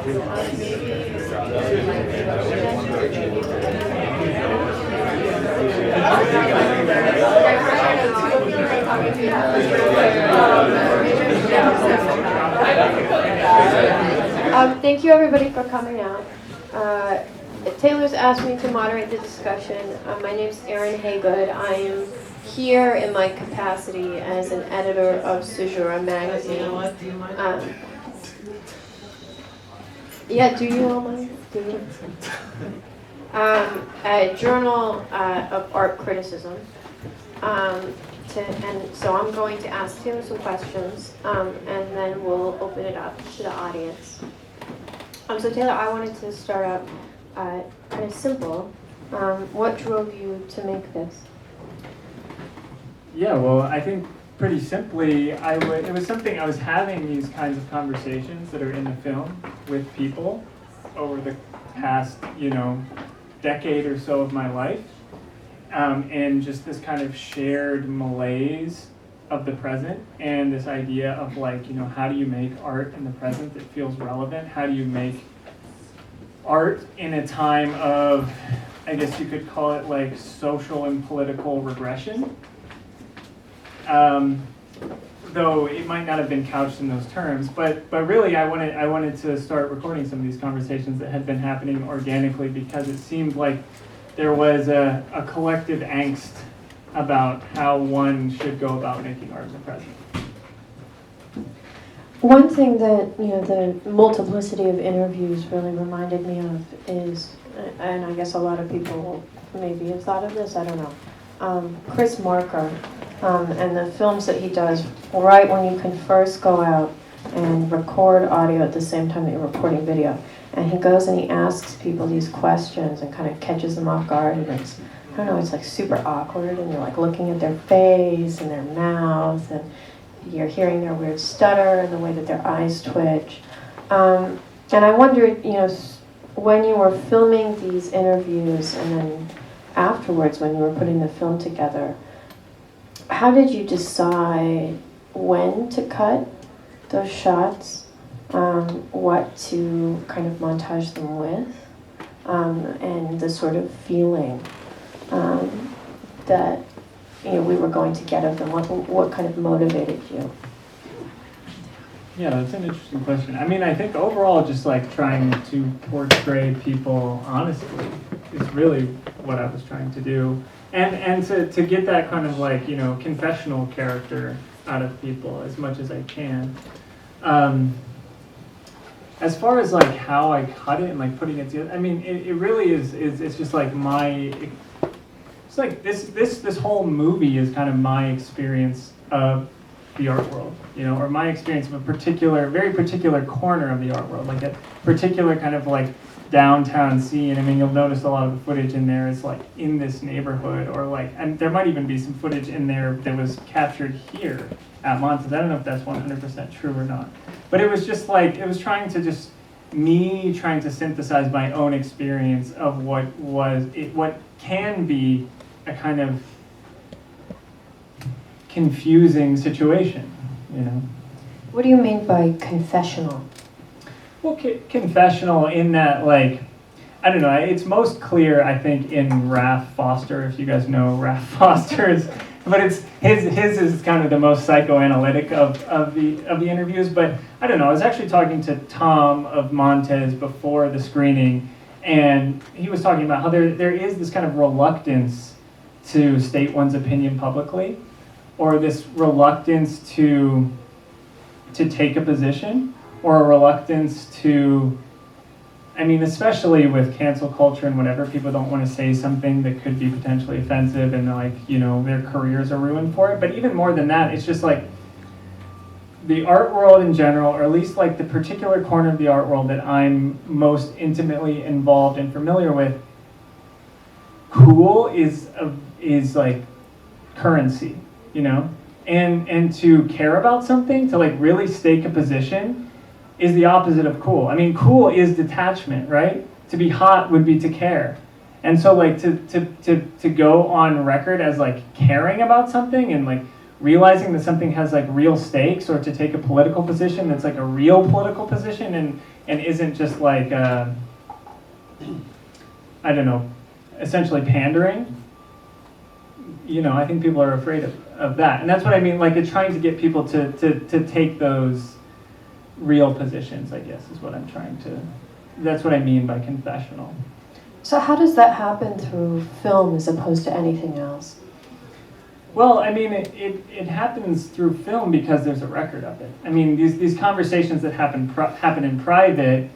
Thank you everybody for coming out. Taylor's asked me to moderate the discussion. My name's Erin Haygood. I am here in my capacity as an editor of Caesura magazine. Yeah, do you all mind? Do you? A journal of art criticism. And so I'm going to ask him some questions, and then we'll open it up to the audience. So Taylor, I wanted to start out kind of simple. What drove you to make this? Yeah, well, I think pretty simply, it was something I was having these kinds of conversations that are in the film with people over the past, decade or so of my life. And just this kind of shared malaise of the present, and this idea of how do you make art in the present that feels relevant? How do you make art in a time of, I guess you could call it social and political regression? Though it might not have been couched in those terms, but really I wanted to start recording some of these conversations that had been happening organically, because it seemed like there was a collective angst about how one should go about making art in the present. One thing that the multiplicity of interviews really reminded me of is, and I guess a lot of people maybe have thought of this, I don't know, Chris Marker, and the films that he does right when you can first go out and record audio at the same time that you're recording video. And he goes and he asks people these questions and kind of catches them off guard, and it's, I don't know, it's super awkward, and you're looking at their face and their mouth, and you're hearing their weird stutter and the way that their eyes twitch. And I wondered, when you were filming these interviews and then afterwards when you were putting the film together, how did you decide when to cut those shots? What to kind of montage them with, and the sort of feeling that we were going to get of them. What kind of motivated you? Yeah, that's an interesting question. I mean, I think overall just trying to portray people honestly is really what I was trying to do. And to get that kind of confessional character out of people as much as I can. As far as how I cut it and putting it together, I mean, it really is it's just this whole movie is kind of my experience of the art world, or my experience of a very particular corner of the art world, a particular kind of downtown scene. I mean, you'll notice a lot of the footage in there is in this neighborhood, or and there might even be some footage in there that was captured here at Montez. I don't know if that's 100% true or not, but it was just it was trying to synthesize my own experience of what can be a kind of confusing situation, What do you mean by confessional? Well, confessional in that, I don't know, it's most clear, I think, in Raph Foster, if you guys know Raph Foster's, but it's his is kind of the most psychoanalytic of the interviews. But I don't know, I was actually talking to Tom of Montez before the screening, and he was talking about how there is this kind of reluctance to state one's opinion publicly, or this reluctance to take a position, or a reluctance to, I mean, especially with cancel culture and whatever, people don't want to say something that could be potentially offensive, and their careers are ruined for it. But even more than that, it's just the art world in general, or at least the particular corner of the art world that I'm most intimately involved and familiar with, cool is currency, and to care about something, to really stake a position, is the opposite of cool. I mean, cool is detachment, right? To be hot would be to care. And so to go on record as caring about something and realizing that something has like real stakes, or to take a political position that's like a real political position and isn't just like, I don't know, essentially pandering. I think people are afraid of that. And that's what I mean, like it's trying to get people to take those real positions, I guess, is what I'm trying to, that's what I mean by confessional. So how does that happen through film as opposed to anything else? Well, I mean, it happens through film because there's a record of it. I mean, these conversations that happen in private,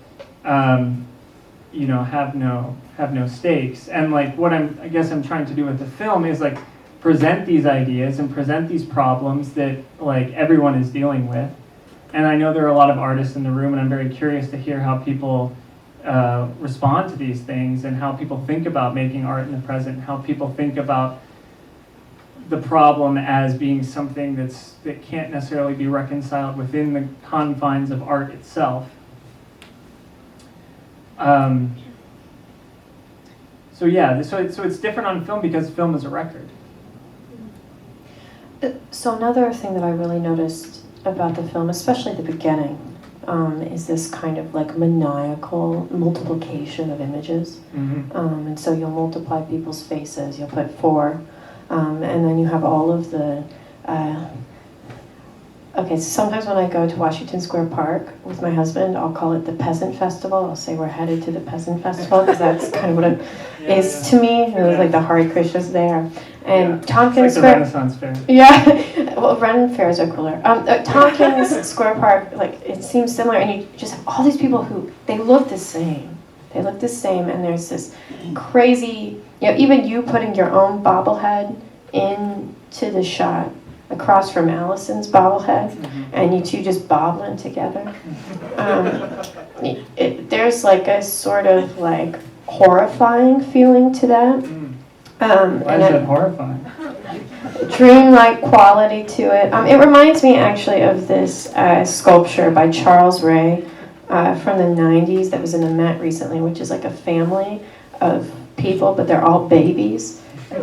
have no stakes. And like what I guess I'm trying to do with the film is like present these ideas and present these problems that like everyone is dealing with. And I know there are a lot of artists in the room, and I'm very curious to hear how people respond to these things, and how people think about making art in the present, and how people think about the problem as being something that can't necessarily be reconciled within the confines of art itself. So it's different on film because film is a record. So another thing that I really noticed about the film, especially the beginning, is this kind of like maniacal multiplication of images. Mm-hmm. And so you'll multiply people's faces, you'll put 4, and then you have all of the... Okay, so sometimes when I go to Washington Square Park with my husband, I'll call it the Peasant Festival. I'll say we're headed to the Peasant Festival, because that's kind of what it is to me. It was like the Hare Krishnas there. And Tompkins It's like Square... the Renaissance Fair. Yeah, well, Ren fairs are cooler. Tompkins Square Park, like, it seems similar, and you just have all these people who, they look the same. They look the same, and there's this crazy, even you putting your own bobblehead into the shot across from Allison's bobblehead, and you two just bobbling together. There's like a sort of like horrifying feeling to that. Why is that horrifying? Dreamlike quality to it. It reminds me actually of this sculpture by Charles Ray from the 90s that was in the Met recently, which is like a family of people, but they're all babies.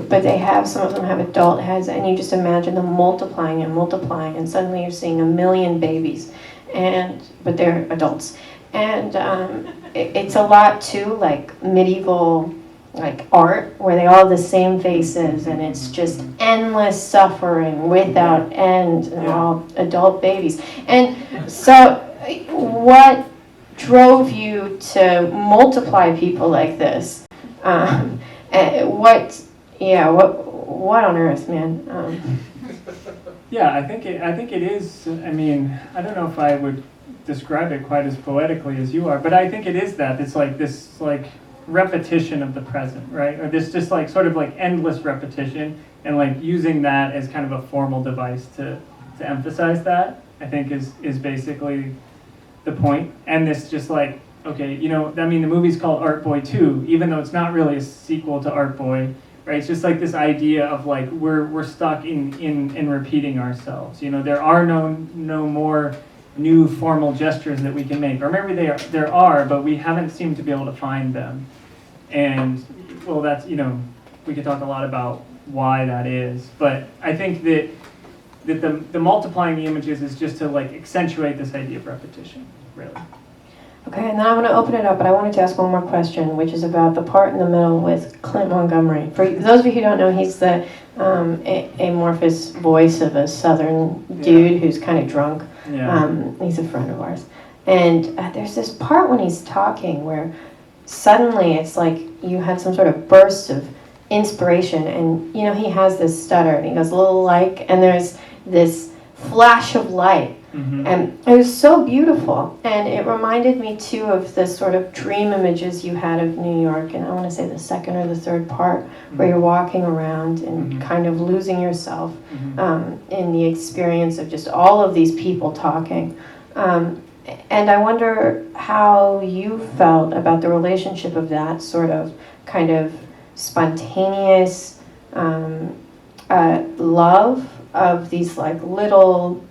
But some of them have adult heads, and you just imagine them multiplying, and suddenly you're seeing 1 million babies, but they're adults. And it's a lot too like medieval like art, where they all have the same faces, and it's just endless suffering without end, and they're all adult babies. And so what drove you to multiply people like this? What on earth, man? I think it is. I mean, I don't know if I would describe it quite as poetically as you are, but I think it is that. It's like this like repetition of the present, right? Or this just like sort of like endless repetition, and like using that as kind of a formal device to emphasize that, I think is basically the point. And this just like, okay, I mean, the movie's called Art Boy 2, even though it's not really a sequel to Art Boy, right? It's just like this idea of like we're stuck in repeating ourselves. There are no more new formal gestures that we can make, or maybe there are, but we haven't seemed to be able to find them. And well, that's we could talk a lot about why that is, but I think that the multiplying the images is just to like accentuate this idea of repetition, really. Okay, and then I want to open it up, but I wanted to ask one more question, which is about the part in the middle with Clint Montgomery. For those of you who don't know, he's the amorphous voice of a southern dude who's kind of drunk. He's a friend of ours. And there's this part when he's talking where suddenly it's like you had some sort of burst of inspiration, and he has this stutter, and he goes a little like, and there's this flash of light. Mm-hmm. And it was so beautiful, and it reminded me too of the sort of dream images you had of New York, and I want to say the second or the third part, where you're walking around and kind of losing yourself in the experience of just all of these people talking. And I wonder how you felt about the relationship of that sort of kind of spontaneous love of these like little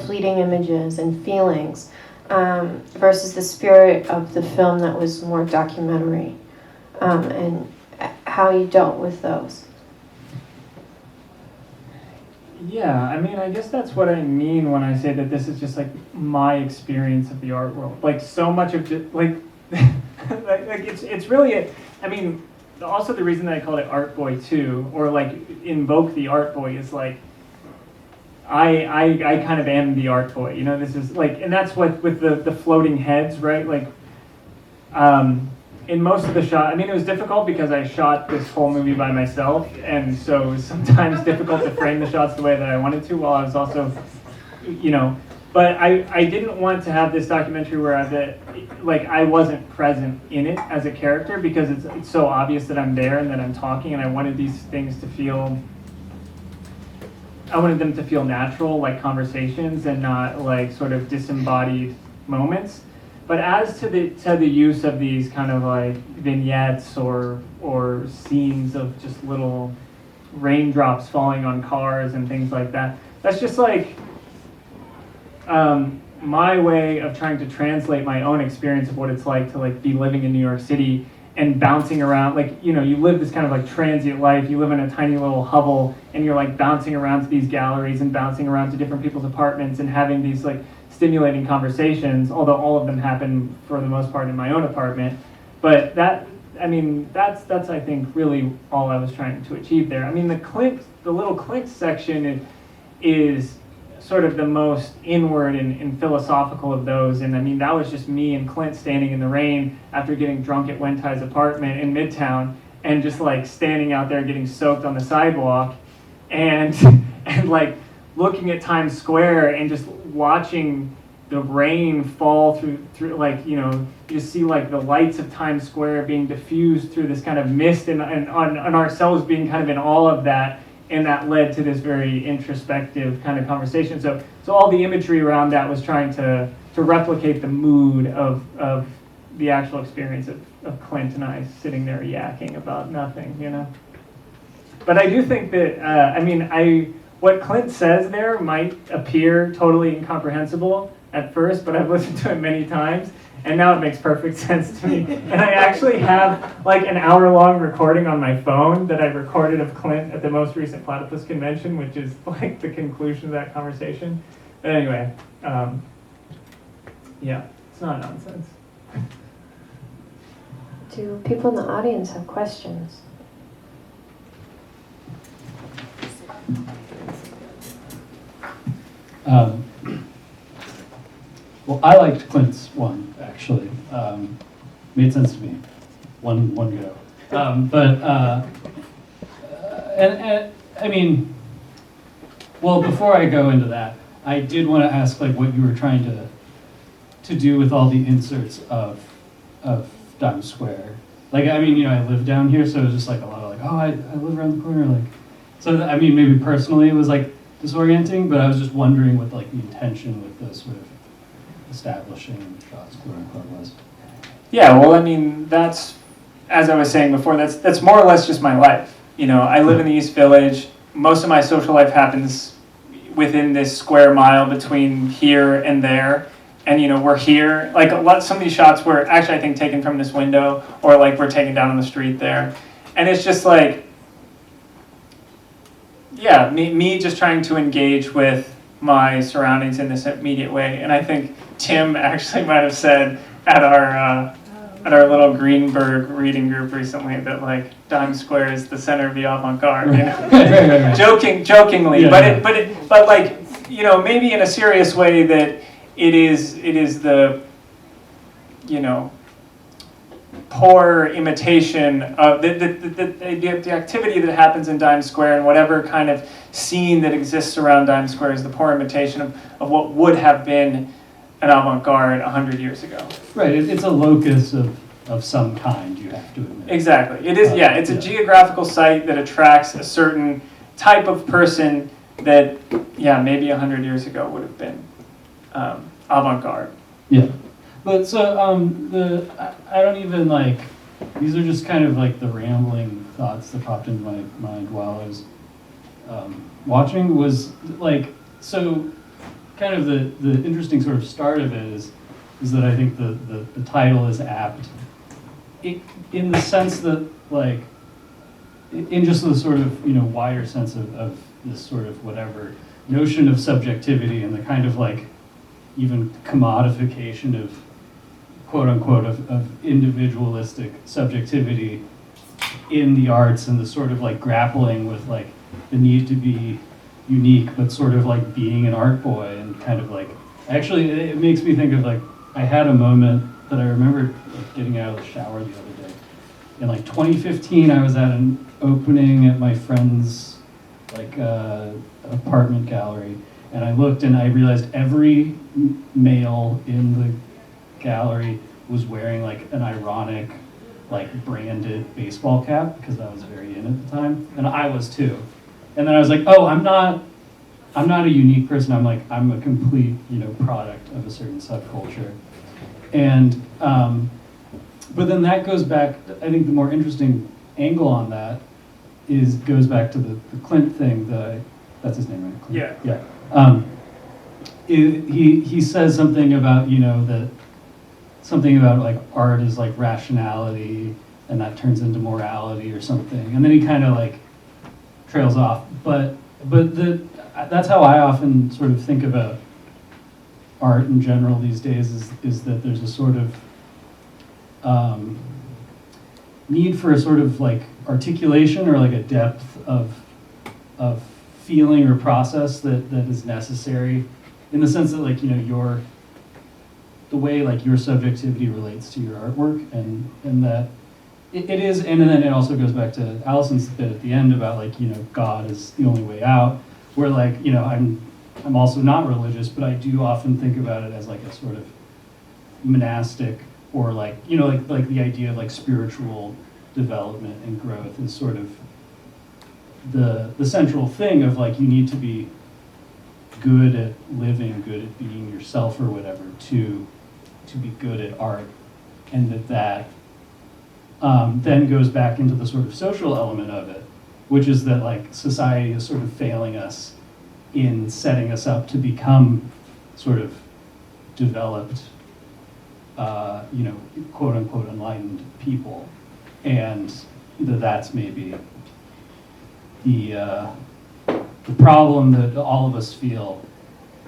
fleeting images and feelings versus the spirit of the film that was more documentary, and how you dealt with those. Yeah, I mean, I guess that's what I mean when I say that this is just like my experience of the art world. Like so much of it, like, like it's really, I mean, also the reason that I called it Art Boy too, or like invoke the Art Boy is like, I kind of am the Art Boy, you know, this is like, and that's what with the floating heads, right? Like, in most of the shot, I mean, it was difficult because I shot this whole movie by myself, and so it was sometimes difficult to frame the shots the way that I wanted to, while I was also, you know, but I didn't want to have this documentary where I wasn't present in it as a character, because it's so obvious that I'm there and that I'm talking, and I wanted these things to feel, I wanted them to feel natural, like conversations, and not like sort of disembodied moments. But as to the use of these kind of like vignettes or scenes of just little raindrops falling on cars and things like that, that's just like my way of trying to translate my own experience of what it's like to like be living in New York City and bouncing around. Like, you know, you live this kind of like transient life. You live in a tiny little hovel, and you're like bouncing around to these galleries and bouncing around to different people's apartments and having these like stimulating conversations, although all of them happen for the most part in my own apartment. But that, I mean, that's I think really all I was trying to achieve there. I mean, the little Clint section is sort of the most inward and philosophical of those. And I mean, that was just me and Clint standing in the rain after getting drunk at Wentai's apartment in Midtown, and just like standing out there getting soaked on the sidewalk, and like looking at Times Square and just watching the rain fall through like, you know, you see like the lights of Times Square being diffused through this kind of mist, and on ourselves being kind of in all of that, and that led to this very introspective kind of conversation. So all the imagery around that was trying to replicate the mood of the actual experience of Clint and I sitting there yakking about nothing, you know. But I do think that, I mean, what Clint says there might appear totally incomprehensible at first, but I've listened to it many times, and now it makes perfect sense to me. And I actually have like an hour-long recording on my phone that I recorded of Clint at the most recent Platypus convention, which is like the conclusion of that conversation. But anyway, yeah, it's not nonsense. Do people in the audience have questions? Well, I liked Clint's one, actually. Made sense to me. One go. And I mean, well, before I go into that, I did want to ask, like, what you were trying to do with all the inserts of Times Square. Like, I mean, you know, I live down here, so it was just like a lot of like, oh, I live around the corner, like. So I mean, maybe personally it was like disorienting, but I was just wondering what like the intention with the sort of establishing shots, quote unquote, was. Yeah, well, I mean, that's, as I was saying before, that's more or less just my life. You know, I live in the East Village. Most of my social life happens within this square mile between here and there. And, you know, we're here. Like, some of these shots were actually, I think, taken from this window, or like we're taken down on the street there. And it's just like, yeah, me just trying to engage with my surroundings in this immediate way. And I think Tim actually might have said at our little Greenberg reading group recently that like Times Square is the center of the avant-garde, you know, right. jokingly, Yeah, but like, you know, maybe in a serious way that it is the, you know, poor imitation of the activity that happens in Times Square, and whatever kind of scene that exists around Times Square is the poor imitation of what would have been an avant-garde 100 years ago. Right, it's a locus of some kind, you have to admit. Exactly. It is, yeah, it's a geographical site that attracts a certain type of person that, yeah, maybe 100 years ago would have been avant-garde. Yeah. But so, I don't even like, these are just kind of like the rambling thoughts that popped into my mind while I was watching, was like, so kind of the interesting sort of start of it is that I think the title is apt in the sense that, like, in just the sort of, you know, wider sense of this sort of whatever notion of subjectivity and the kind of like even commodification of quote unquote of individualistic subjectivity in the arts, and the sort of like grappling with like the need to be unique, but sort of like being an art boy, and kind of like, actually it makes me think of like, I had a moment that I remember like getting out of the shower the other day. In like 2015, I was at an opening at my friend's like apartment gallery, and I looked and I realized every male in the gallery was wearing like an ironic, like branded baseball cap, because I was very in at the time, and I was too. And then I was like, oh, I'm not a unique person. I'm a complete, product of a certain subculture. And but then that goes back. I think the more interesting angle on that goes back to the Clint thing. That's his name, right? Clint? Yeah. He says something about something about like art is like rationality, and that turns into morality or something. And then he kind of like trails off. But that's how I often sort of think about art in general these days, is that there's a sort of need for a sort of like articulation, or like a depth of feeling or process that is necessary, in the sense that like the way like your subjectivity relates to your artwork, and that it is, and then it also goes back to Allison's bit at the end about like God is the only way out, where like I'm also not religious, but I do often think about it as like a sort of monastic, or like like the idea of like spiritual development and growth is sort of the central thing of like, you need to be good at living, good at being yourself or whatever to be good at art, and that then goes back into the sort of social element of it, which is that like society is sort of failing us in setting us up to become sort of developed, quote unquote enlightened people, and that's maybe the problem that all of us feel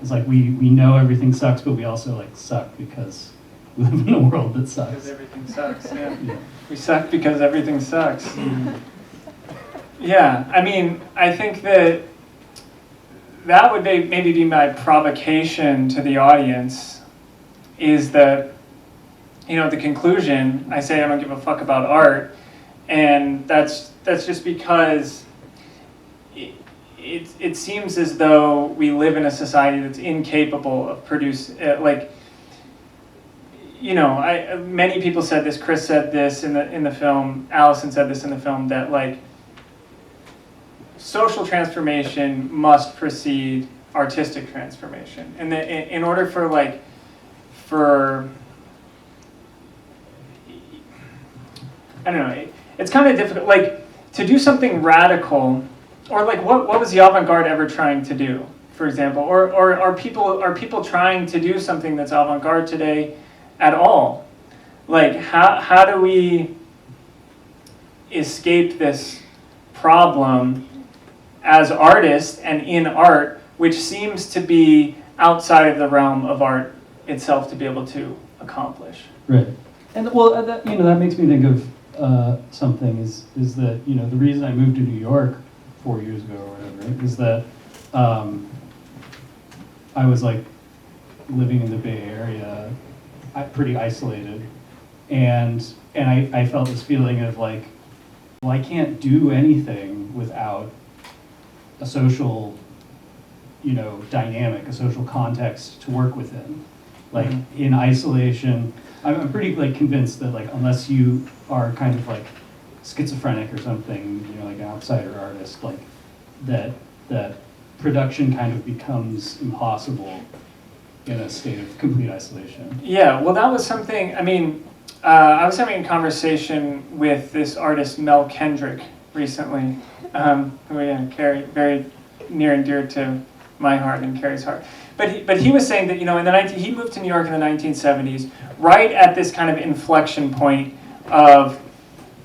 is like we know everything sucks, but we also like suck because we live in a world that sucks. Because everything sucks, yeah. We suck because everything sucks. Yeah, I mean, I think that would maybe be my provocation to the audience, is that, the conclusion, I say I don't give a fuck about art, and that's just because it seems as though we live in a society that's incapable of producing, many people said this, Chris said this in the film, Allison said this in the film, that like social transformation must precede artistic transformation, and that in order for I don't know, it's kind of difficult, like to do something radical, or like what was the avant-garde ever trying to do, for example, or are people trying to do something that's avant-garde today at all? Like how do we escape this problem as artists and in art, which seems to be outside of the realm of art itself to be able to accomplish? Right. And well, that makes me think of something is that the reason I moved to New York 4 years ago or whatever is that I was like living in the Bay Area, pretty isolated, and I felt this feeling of like, well, I can't do anything without a social, dynamic, a social context to work within. Like in isolation, I'm pretty like convinced that like unless you are kind of like schizophrenic or something, like an outsider artist, like that production kind of becomes impossible in a state of complete isolation. Yeah, well, that was something. I mean, I was having a conversation with this artist Mel Kendrick recently, who again, Carrie, very near and dear to my heart and Carrie's heart. But he was saying that he moved to New York in the 1970s, right at this kind of inflection point of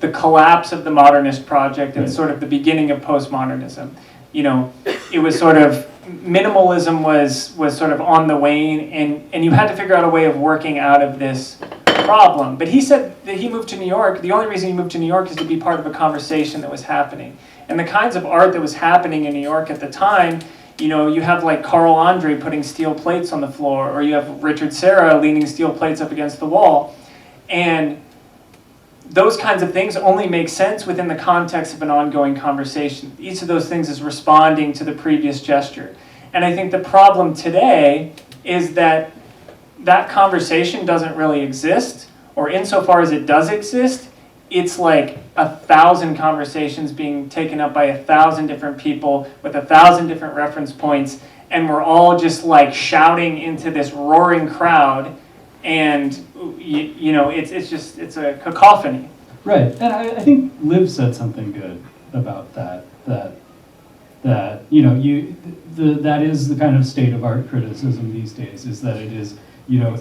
the collapse of the modernist project and sort of the beginning of postmodernism. it was sort of, minimalism was sort of on the wane, and you had to figure out a way of working out of this problem. But he said that he moved to New York. The only reason he moved to New York is to be part of a conversation that was happening. And the kinds of art that was happening in New York at the time, you have like Carl Andre putting steel plates on the floor, or you have Richard Serra leaning steel plates up against the wall. And those kinds of things only make sense within the context of an ongoing conversation. Each of those things is responding to the previous gesture. And I think the problem today is that that conversation doesn't really exist, or insofar as it does exist, it's like 1,000 conversations being taken up by 1,000 different people with 1,000 different reference points, and we're all just like shouting into this roaring crowd, and it's a cacophony. Right, and I think Liv said something good about that that is the kind of state of art criticism these days, is that it is,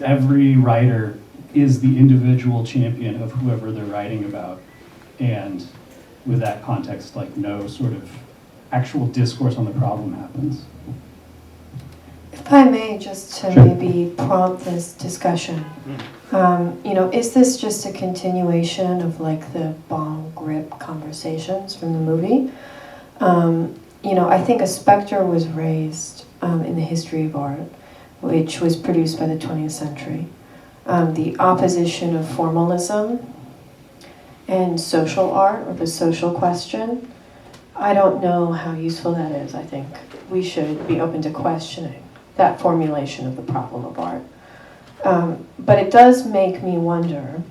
every writer is the individual champion of whoever they're writing about, and with that context, like, no sort of actual discourse on the problem happens. If I may, just to Sure. maybe prompt this discussion, is this just a continuation of like the bong grip conversations from the movie? I think a specter was raised in the history of art, which was produced by the 20th century. The opposition of formalism and social art, or the social question. I don't know how useful that is. I think we should be open to questioning that formulation of the problem of art. But it does make me wonder,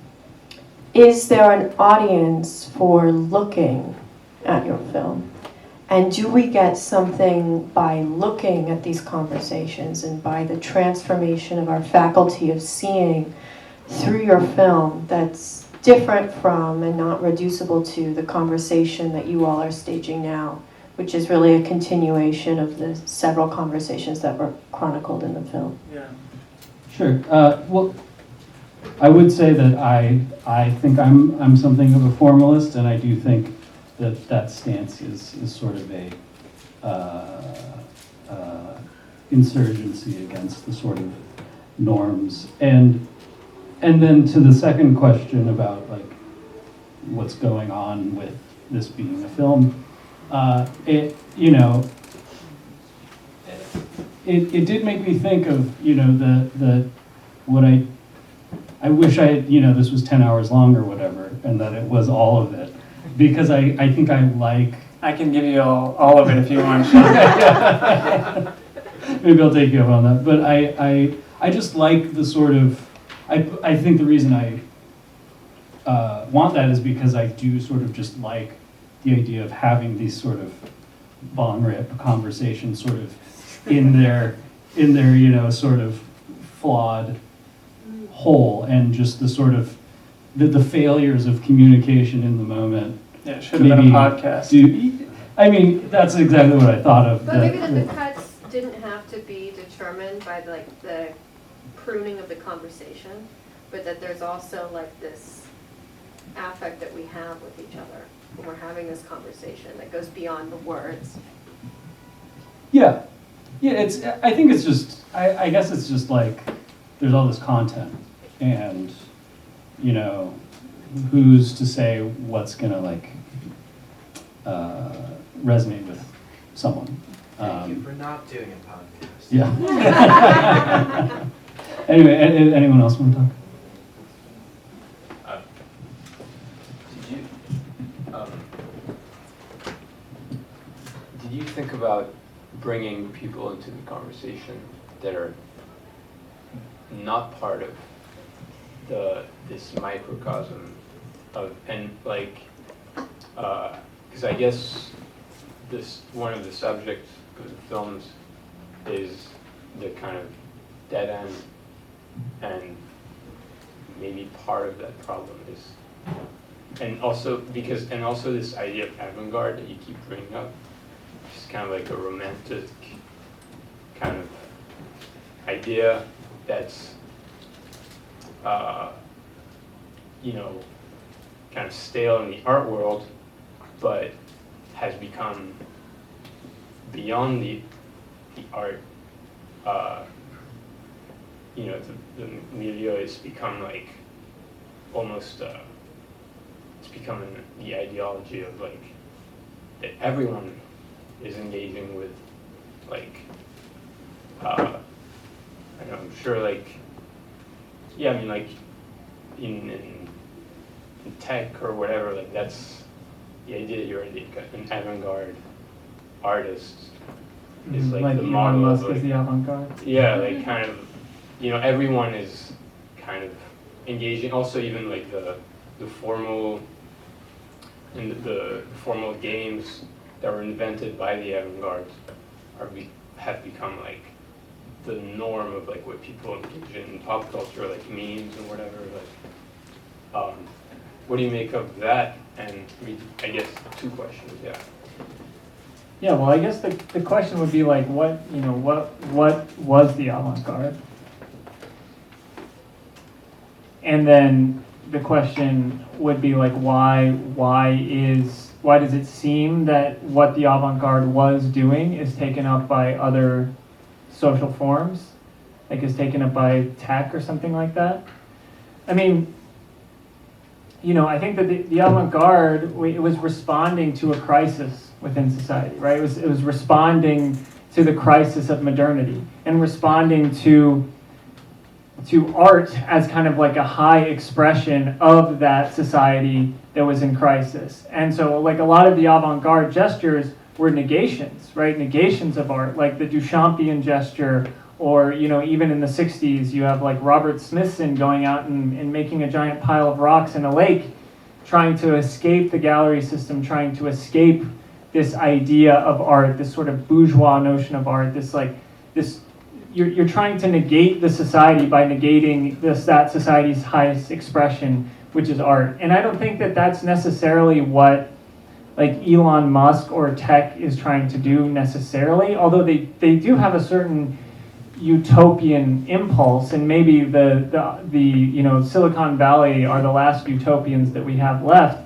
is there an audience for looking at your film? And do we get something by looking at these conversations and by the transformation of our faculty of seeing through your film that's different from and not reducible to the conversation that you all are staging now, which is really a continuation of the several conversations that were chronicled in the film? Yeah. Sure. Well, I would say that I think I'm something of a formalist, and I do think that stance is sort of a insurgency against the sort of norms. And then to the second question about like what's going on with this being a film, it did make me think of what I wish this was 10 hours long or whatever, and that it was all of it, because I think I like. I can give you all of it if you want, Sean. Maybe I'll take you up on that, but I just like the sort of, I think the reason I want that is because I do sort of just like the idea of having these sort of bong rip conversations sort of in their sort of flawed whole, and just the sort of the failures of communication in the moment. Yeah, it should have been a podcast. I mean, that's exactly what I thought of. But maybe that the cuts didn't have to be determined by like the pruning of the conversation, but that there's also like this affect that we have with each other when we're having this conversation that goes beyond the words. Yeah, I think it's just, I guess it's just like, there's all this content, and, who's to say what's gonna like resonate with someone. Thank you for not doing a podcast. Yeah. Anyway, anyone else want to talk? Did you think about bringing people into the conversation that are not part of this microcosm of, and like, because I guess one of the subjects of the films is the kind of dead end, and maybe part of that problem is, and also this idea of avant-garde that you keep bringing up, which is kind of like a romantic kind of idea that's kind of stale in the art world, but has become beyond the art, you know, the milieu has become like almost it's become the ideology of like that everyone is engaging with, like I know, I'm sure, like, yeah, I mean, like in tech or whatever, like that's the idea. You're an avant-garde artist. Is like the Elon model Musk of, like, is the avant-garde. yeah, like kind of, you know, everyone is kind of engaging. Also, even like the formal and the formal games that were invented by the avant-garde have become like the norm of like what people engage in pop culture, like memes and whatever. Like, what do you make of that? And I guess 2 questions. Yeah. Yeah, well, I guess the question would be like, what was the avant-garde? And then the question would be like, why does it seem that what the avant-garde was doing is taken up by other social forms, like is taken up by tech or something like that? I mean, you know, I think that the avant-garde, it was responding to a crisis within society, right? It was responding to the crisis of modernity and responding to art as kind of like a high expression of that society that was in crisis. And so like a lot of the avant-garde gestures were negations, right? Negations of art, like the Duchampian gesture, or, you know, even in the 60s, you have like Robert Smithson going out and making a giant pile of rocks in a lake, trying to escape the gallery system, trying to escape this idea of art, this sort of bourgeois notion of art, you're trying to negate the society by negating that society's highest expression, which is art. And I don't think that that's necessarily what like Elon Musk or tech is trying to do necessarily, although they do have a certain utopian impulse, and maybe the you know, Silicon Valley are the last utopians that we have left.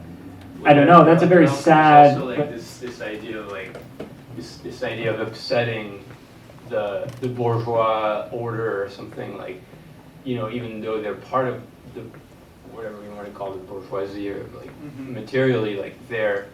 I don't know. That's a very sad. Also, like this idea of like this idea of upsetting the bourgeois order or something, like, you know, even though they're part of the whatever you want to call it, bourgeoisie, or like materially, like they're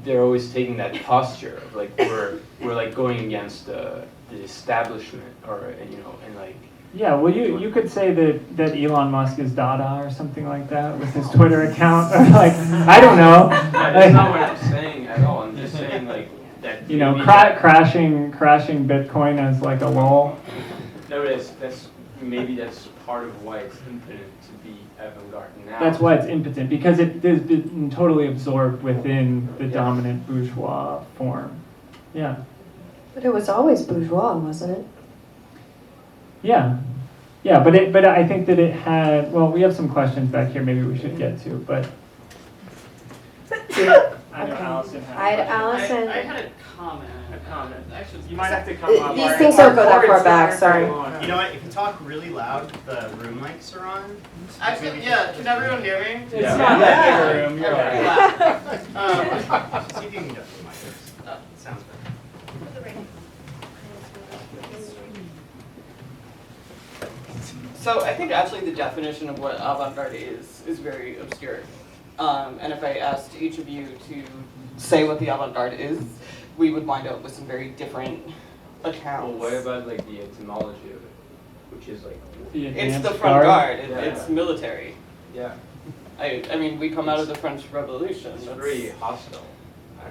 always taking that posture of like we're like going against the establishment, or, you know, and like. Yeah, well, you could say that Elon Musk is Dada or something like that with his Twitter account, or like, I don't know. That's not what I'm saying at all. I'm just saying like that. You know, crashing Bitcoin as like a lol. No, that's maybe that's part of why it's impotent to be avant-garde now. That's why it's impotent, because it is been totally absorbed within the dominant bourgeois form. Yeah. But it was always bourgeois, wasn't it? Yeah, but I think that it had. Well, we have some questions back here. Maybe we should get to, but. I know Allison had a question. I had a comment. Actually, You might have to come up. These things don't go that far back, sorry. You know what? If you talk really loud, the room mics are on. Actually, yeah. Can everyone hear me? It's not that big a room. You're Okay. right. See if you can get the mics. Sounds good. So I think actually the definition of what avant-garde is very obscure. And if I asked each of you to say what the avant-garde is, we would wind up with some very different accounts. Well, what about like the etymology of it, which is like? It's the front guard. It's military. Yeah. I mean, we come out of the French Revolution. It's very hostile.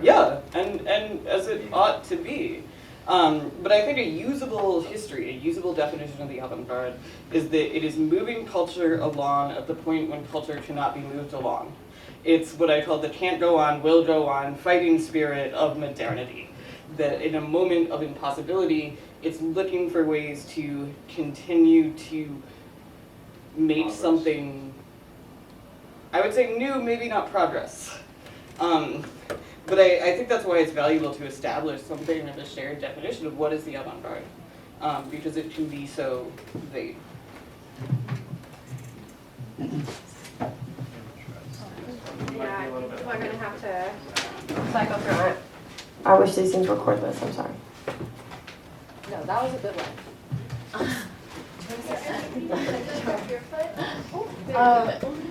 Yeah, and as it ought to be. But I think a usable history, a usable definition of the avant-garde is that it is moving culture along at the point when culture cannot be moved along. It's what I call the can't go on, will go on, fighting spirit of modernity. That in a moment of impossibility, it's looking for ways to continue to make something, I would say new, maybe not progress. But I think that's why it's valuable to establish something of a shared definition of what is the avant-garde, because it can be so vague. Yeah, we're gonna have to cycle through it. I wish these things were cordless, I'm sorry. No, that was a good one.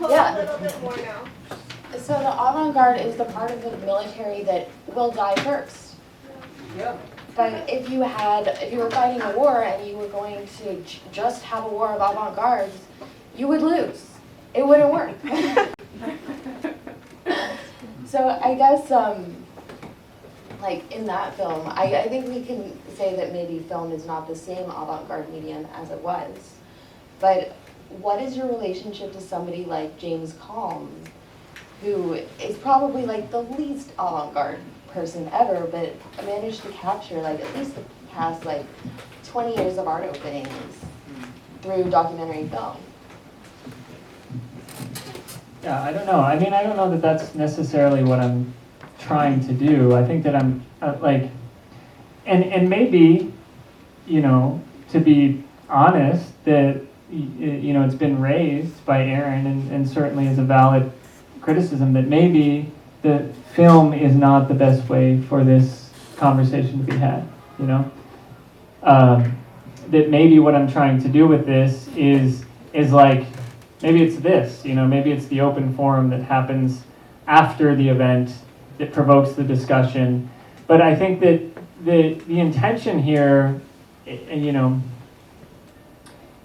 Yeah. A little bit more now. So the avant-garde is the part of the military that will die first. Yeah. But if you were fighting a war and you were going to just have a war of avant-gardes, you would lose. It wouldn't work. So I guess, like in that film, I think we can say that maybe film is not the same avant-garde medium as it was. But what is your relationship to somebody like James Calm, who is probably like the least avant-garde person ever, but managed to capture like at least the past like 20 years of art openings through documentary film? Yeah, I don't know. I mean, I don't know that that's necessarily what I'm trying to do. I think that I'm like, and maybe, you know, to be honest, that, you know, it's been raised by Aaron and certainly is a valid criticism that maybe the film is not the best way for this conversation to be had, you know? That maybe what I'm trying to do with this is like, maybe it's this, you know, maybe it's the open forum that happens after the event that provokes the discussion. But I think that the intention here, you know,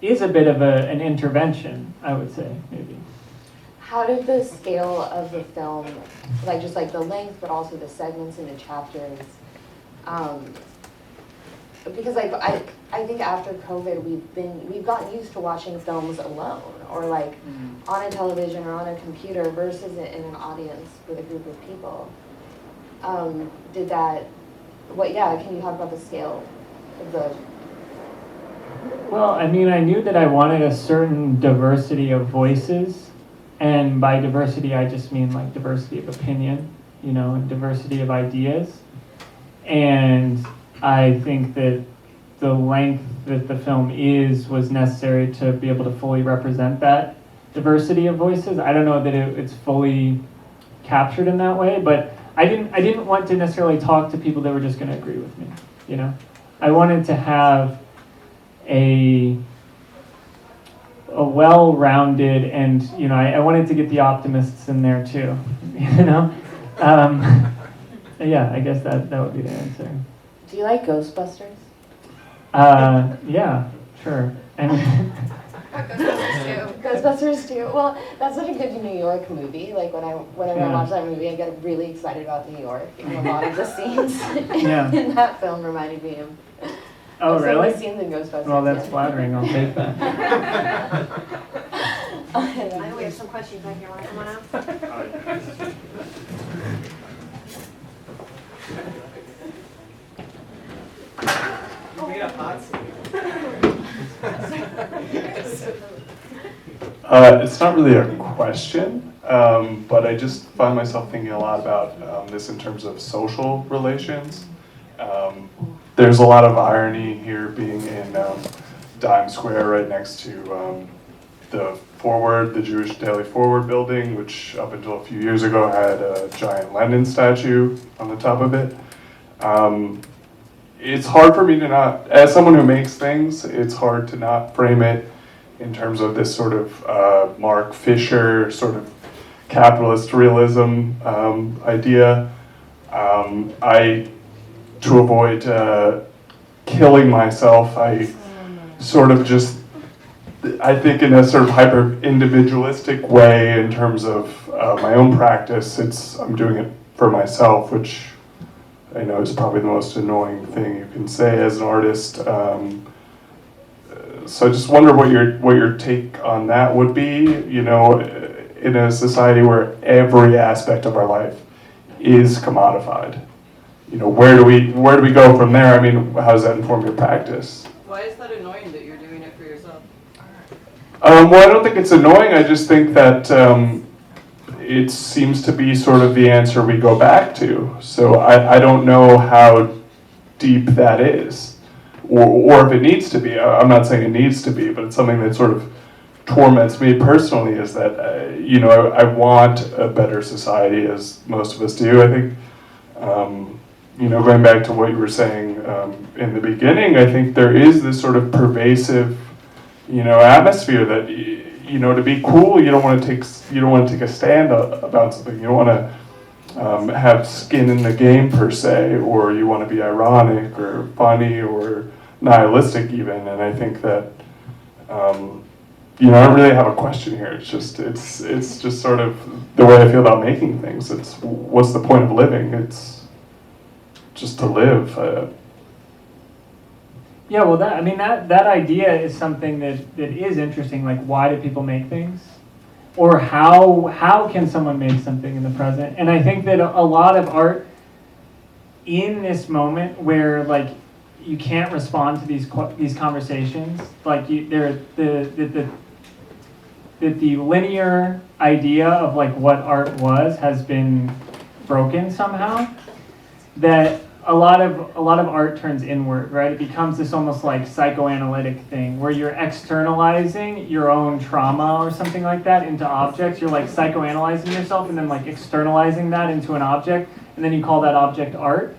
is a bit of an intervention, I would say, maybe. How did the scale of the film, like just like the length, but also the segments and the chapters, because like I think after COVID we've gotten used to watching films alone or like on a television or on a computer versus in an audience with a group of people. Can you talk about the scale of the? Well, I mean, I knew that I wanted a certain diversity of voices, and by diversity I just mean like diversity of opinion, you know, and diversity of ideas. And I think that the length that the film was necessary to be able to fully represent that diversity of voices. I don't know that it's fully captured in that way, but I didn't want to necessarily talk to people that were just going to agree with me, you know. I wanted to have a well-rounded, and you know, I wanted to get the optimists in there too, you know. Yeah, I guess that would be the answer. Do you like Ghostbusters? Yeah, sure. And Ghostbusters too. Well, that's such a good New York movie. Like whenever I watch that movie, I get really excited about New York. And a lot of the scenes in that film reminded me of. Oh, really? The scenes in Ghostbusters. Well, that's flattering. I'll take that. I know we have some questions back here. Want to come on out? We got hot seat. It's not really a question, but I just find myself thinking a lot about this in terms of social relations. There's a lot of irony here being in Dime Square right next to the Forward, the Jewish Daily Forward building, which up until a few years ago had a giant Lenin statue on the top of it. It's hard for me to not, as someone who makes things, it's hard to not frame it in terms of this sort of Mark Fisher sort of capitalist realism idea. To avoid killing myself, I sort of just, I think in a sort of hyper-individualistic way in terms of my own practice, I'm doing it for myself, which I know is probably the most annoying thing you can say as an artist. So I just wonder what your take on that would be, you know, in a society where every aspect of our life is commodified. You know, where do we go from there? I mean, how does that inform your practice? Why is that annoying that you're doing it for yourself? Well, I don't think it's annoying. I just think that it seems to be sort of the answer we go back to. So I don't know how deep that is, or if it needs to be. I'm not saying it needs to be, but it's something that sort of torments me personally, is that, you know, I want a better society, as most of us do. I think going back to what you were saying in the beginning, I think there is this sort of pervasive, atmosphere that, to be cool, you don't want to take a stand about something. You don't want to have skin in the game per se, or you want to be ironic or funny or nihilistic even. And I think that, I don't really have a question here. It's just sort of the way I feel about making things. It's what's the point of living? It's just to live. Yeah, well, that idea is something that is interesting. Like, why do people make things, or how can someone make something in the present? And I think that a lot of art in this moment, where like you can't respond to these conversations, like the linear idea of like what art was has been broken somehow. That a lot of art turns inward, right? It becomes this almost like psychoanalytic thing where you're externalizing your own trauma or something like that into objects. You're like psychoanalyzing yourself and then like externalizing that into an object, and then you call that object art.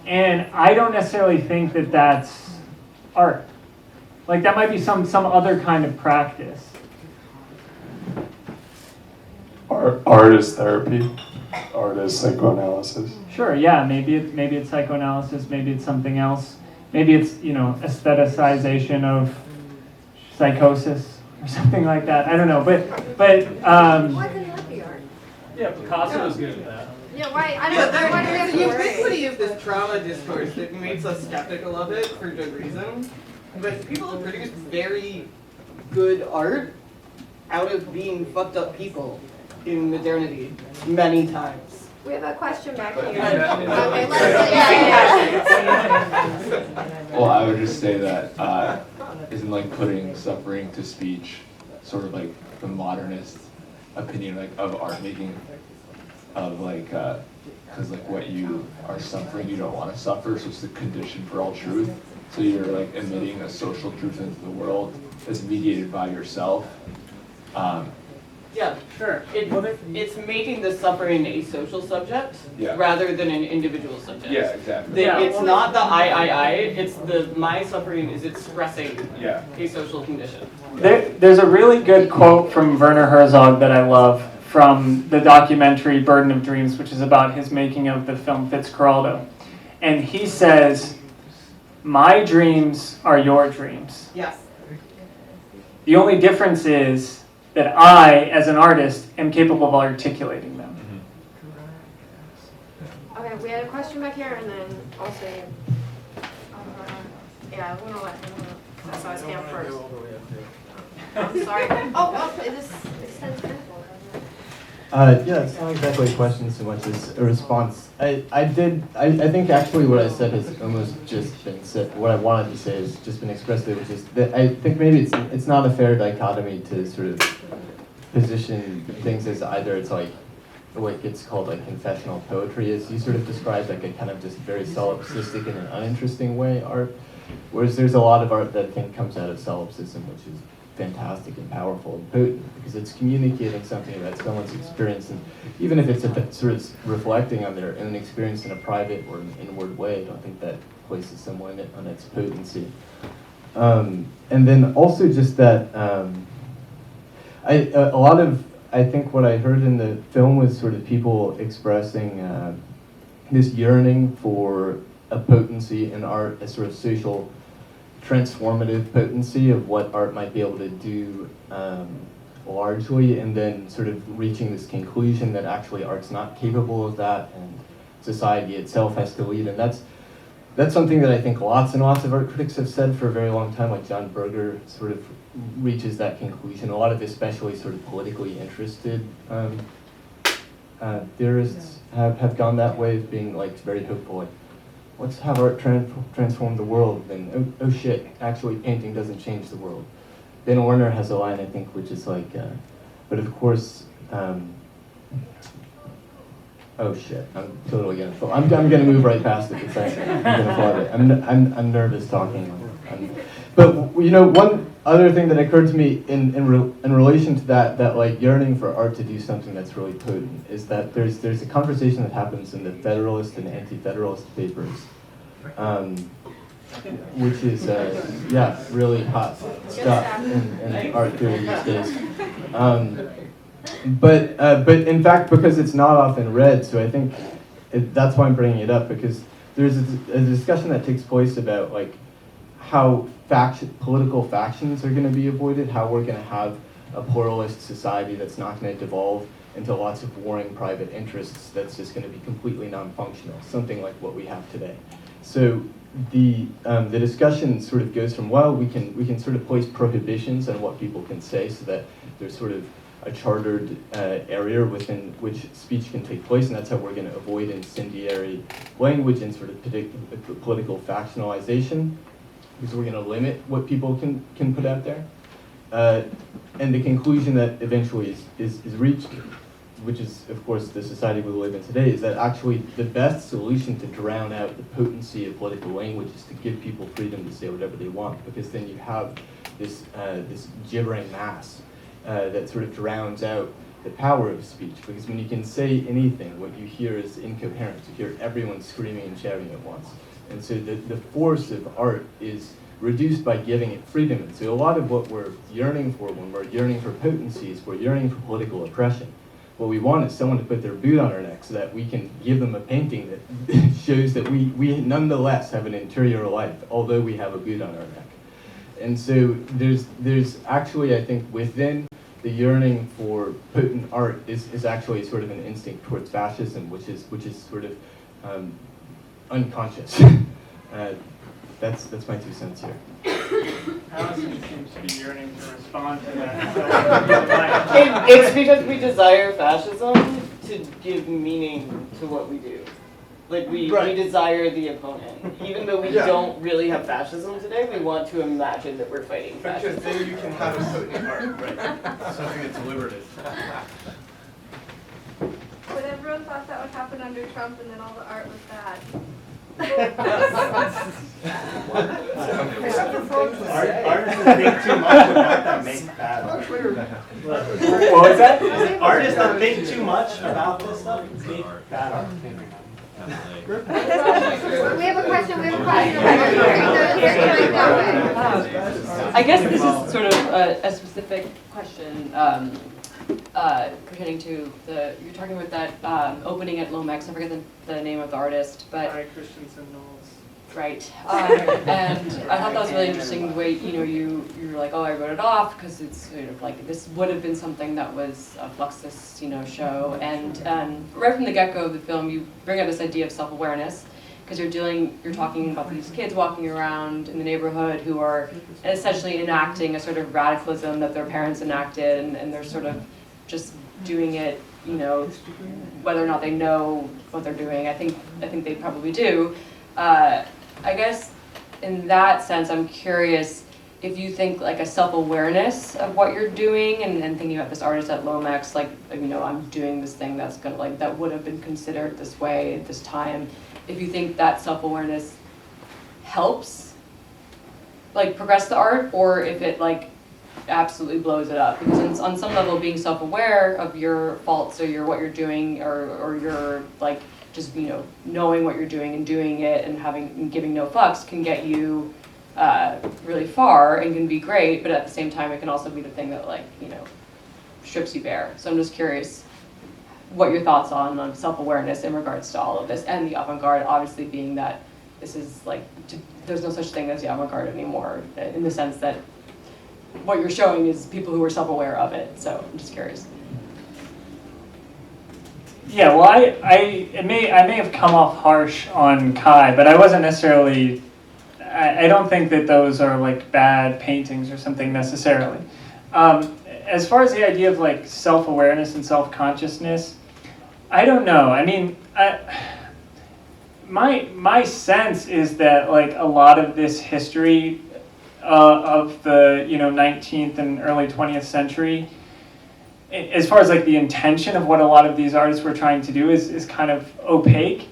And I don't necessarily think that that's art. Like that might be some other kind of practice. Art is therapy. Art is psychoanalysis. Sure, yeah, maybe it's psychoanalysis, maybe it's something else. Maybe it's, aestheticization of psychosis or something like that. I don't know, but Why couldn't that be art? Yeah, Picasso was good at that. Yeah, why? I Yeah, don't know. Why do we have the to worry? ubiquity of this trauma discourse that makes us skeptical of it for good reason. But people have produced very good art out of being fucked up people in modernity many times. We have a question back here. Okay, Well, I would just say that isn't like putting suffering to speech sort of like the modernist opinion like of art making, of like because like what you are suffering you don't want to suffer, so it's the condition for all truth. So you're like emitting a social truth into the world that's mediated by yourself. Yeah, sure. It's making the suffering a social subject Yeah. rather than an individual subject. Yeah, exactly. It's not the I, it's the my suffering is expressing Yeah. a social condition. There's a really good quote from Werner Herzog that I love from the documentary Burden of Dreams, which is about his making of the film Fitzcarraldo. And he says, "My dreams are your dreams. Yes. The only difference is that I, as an artist, am capable of articulating them." Okay, we had a question back here, and then also, yeah, I'm gonna let him know. That's why I was hand first. I'm sorry. Oh, this extends handful. Yeah, it's not exactly a question so much as a response. I think actually what I said has almost just been said. What I wanted to say has just been expressed there, which is that I think maybe it's not a fair dichotomy to sort of position things as either it's like what gets called like confessional poetry, as you sort of described, like a kind of just very solipsistic in an uninteresting way art, whereas there's a lot of art that I think comes out of solipsism, which is fantastic and powerful and potent because it's communicating something about someone's experience, and even if it's a bit sort of reflecting on their own experience in a private or an inward way, I don't think that places some limit on its potency. And then also just that I think what I heard in the film was sort of people expressing this yearning for a potency in art, a sort of social transformative potency of what art might be able to do largely, and then sort of reaching this conclusion that actually art's not capable of that, and society itself has to lead. And that's something that I think lots and lots of art critics have said for a very long time, like John Berger sort of reaches that conclusion. A lot of especially sort of politically interested theorists have gone that way, of being like very hopeful, like, let's have art transform the world, and oh shit, actually painting doesn't change the world. Ben Werner has a line, I think, which is like, but of course, oh shit, I'm totally gonna I'm gonna move right past it because I'm gonna flood it. I'm nervous talking. But one other thing that occurred to me in relation to that like yearning for art to do something that's really potent is that there's a conversation that happens in the Federalist and Anti-Federalist papers, which is really hot stuff in art theory these days. But in fact, because it's not often read, so I think that's why I'm bringing it up, because there's a discussion that takes place about like how political factions are going to be avoided, how we're going to have a pluralist society that's not going to devolve into lots of warring private interests that's just going to be completely non-functional, something like what we have today. So the discussion sort of goes from, well, we can sort of place prohibitions on what people can say so that there's sort of a chartered area within which speech can take place, and that's how we're going to avoid incendiary language and sort of political factionalization, because we're going to limit what people can put out there. And the conclusion that eventually is reached, which is, of course, the society we live in today, is that actually the best solution to drown out the potency of political language is to give people freedom to say whatever they want, because then you have this gibbering mass that sort of drowns out the power of speech. Because when you can say anything, what you hear is incoherent. You hear everyone screaming and shouting at once. And so the force of art is reduced by giving it freedom. And so a lot of what we're yearning for when we're yearning for potency is we're yearning for political oppression. What we want is someone to put their boot on our neck so that we can give them a painting that shows that we nonetheless have an interior life, although we have a boot on our neck. And so there's actually, I think, within the yearning for potent art is actually sort of an instinct towards fascism, which is sort of unconscious. That's my 2 cents here. Allison seems to be yearning to respond to that. It's because we desire fascism to give meaning to what we do. Like we desire the opponent. Even though we don't really have fascism today, we want to imagine that we're fighting fascism. Because then you can have a potent art, right? Something that's deliberative. But everyone thought that would happen under Trump, and then all the art was bad. Art is a big too much about that makes bad art. What was that? Art is a big too much about this stuff makes bad art. We have a question. I guess this is sort of a specific question pertaining to you're talking about that opening at Lomax. I forget the name of the artist, but Christensen Knowles. Right. And I thought that was really interesting the way, you were like, oh, I wrote it off because it's sort of like, this would have been something that was a Fluxus, show. And right from the get-go of the film, you bring up this idea of self-awareness, because you're talking about these kids walking around in the neighborhood who are essentially enacting a sort of radicalism that their parents enacted, and they're sort of just doing it, whether or not they know what they're doing. I think they probably do. I guess in that sense, I'm curious if you think like a self-awareness of what you're doing and thinking about this artist at Lomax, like, I'm doing this thing that's gonna that would have been considered this way at this time. If you think that self-awareness helps progress the art, or if it absolutely blows it up, because on some level being self-aware of your faults or what you're doing or your just knowing what you're doing and doing it and giving no fucks can get you really far and can be great, but at the same time it can also be the thing that strips you bare. So I'm just curious what your thoughts on self-awareness in regards to all of this, and the avant-garde obviously being that this is there's no such thing as the avant-garde anymore, in the sense that what you're showing is people who are self-aware of it. So I'm just curious. Yeah, well, I may have come off harsh on Kai, but I wasn't necessarily. I don't think that those are bad paintings or something necessarily. As far as the idea of self-awareness and self-consciousness, I don't know. I mean, my sense is that a lot of this history of the 19th and early 20th century, as far as the intention of what a lot of these artists were trying to do is kind of opaque.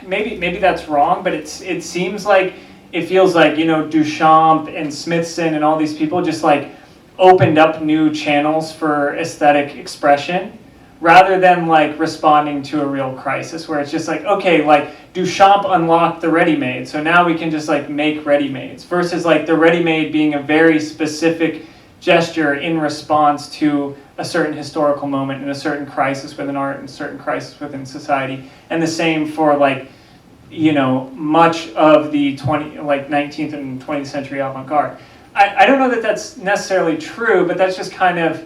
Maybe that's wrong, but it seems like it feels like, you know, Duchamp and Smithson and all these people just like opened up new channels for aesthetic expression, rather than like responding to a real crisis where it's just like, okay, like Duchamp unlocked the ready-made, so now we can just like make ready-mades, versus like the ready-made being a very specific gesture in response to a certain historical moment and a certain crisis within art and a certain crisis within society. And the same for like, you know, much of the 19th and 20th century avant-garde. I don't know that that's necessarily true, but that's just kind of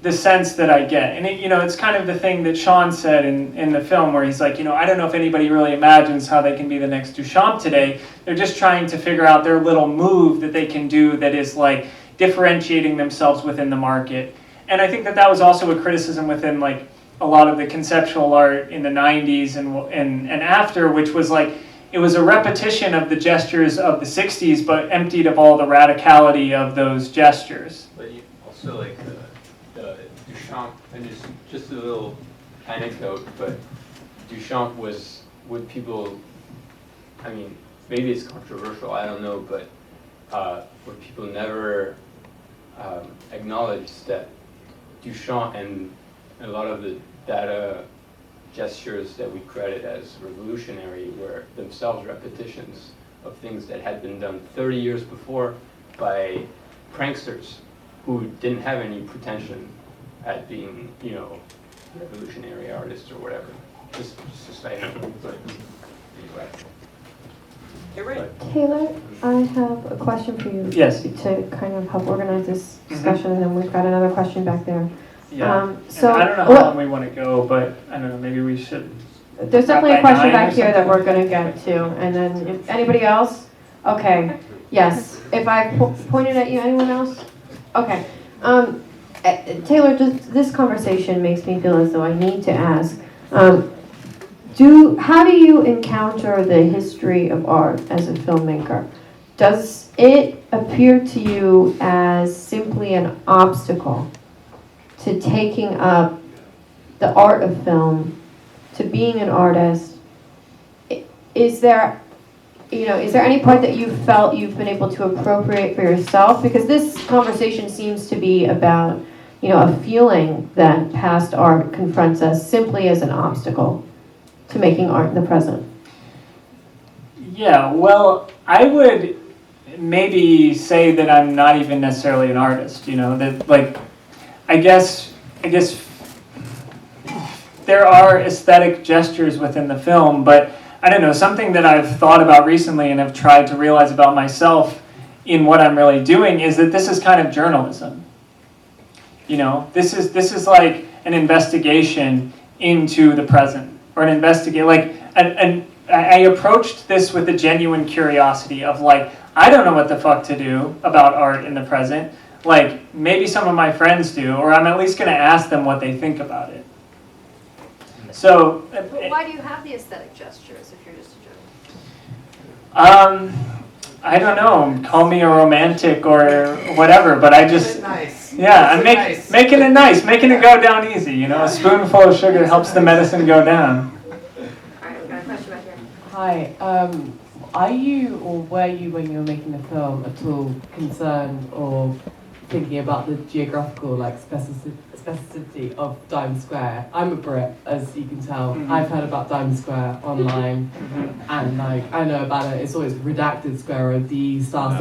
the sense that I get. And it, you know, it's kind of the thing that Sean said in the film, where he's like, you know, I don't know if anybody really imagines how they can be the next Duchamp today. They're just trying to figure out their little move that they can do that is like differentiating themselves within the market. And I think that that was also a criticism within like a lot of the conceptual art in the 90s and after, which was like, it was a repetition of the gestures of the 60s, but emptied of all the radicality of those gestures. But you also like the Duchamp, and just a little anecdote, but Duchamp was what people, I mean, maybe it's controversial, I don't know, but what people never acknowledged, that Duchamp and a lot of the data gestures that we credit as revolutionary were themselves repetitions of things that had been done 30 years before by pranksters who didn't have any pretension at being, you know, revolutionary artists or whatever. Just a side note, but anyway. You're right. Taylor, I have a question for you. Yes. To kind of help organize this discussion, and then we've got another question back there. Yeah. So and I don't know how long we want to go, but I don't know, maybe we should. There's definitely a by question 9 or back here that something? we're going to get to, and then if anybody else? Okay, yes. If I pointed at you, anyone else? Okay. Taylor, this conversation makes me feel as though I need to ask, how do you encounter the history of art as a filmmaker? Does it appear to you as simply an obstacle to taking up the art of film, to being an artist? Is there any part that you felt you've been able to appropriate for yourself? Because this conversation seems to be about, you know, a feeling that past art confronts us simply as an obstacle to making art in the present. Yeah, well, I would maybe say that I'm not even necessarily an artist, you know, that like, I guess there are aesthetic gestures within the film, but I don't know, something that I've thought about recently and have tried to realize about myself in what I'm really doing is that this is kind of journalism. You know, this is like an investigation into the present, or an I approached this with a genuine curiosity of like, I don't know what the fuck to do about art in the present. Like, maybe some of my friends do, or I'm at least going to ask them what they think about it. So, But why do you have the aesthetic gestures if you're just a journalist? I don't know. Call me a romantic or whatever, but I just, yeah, I'm making it nice, making it go down easy. You know, a spoonful of sugar helps the medicine go down. All right, we've got a question back here. Hi, are you or were you, when you were making the film, at all concerned or thinking about the geographical specificity of Diamond Square? I'm a Brit, as you can tell. Mm-hmm. I've heard about Diamond Square online, and like I know about it. It's always redacted square or D star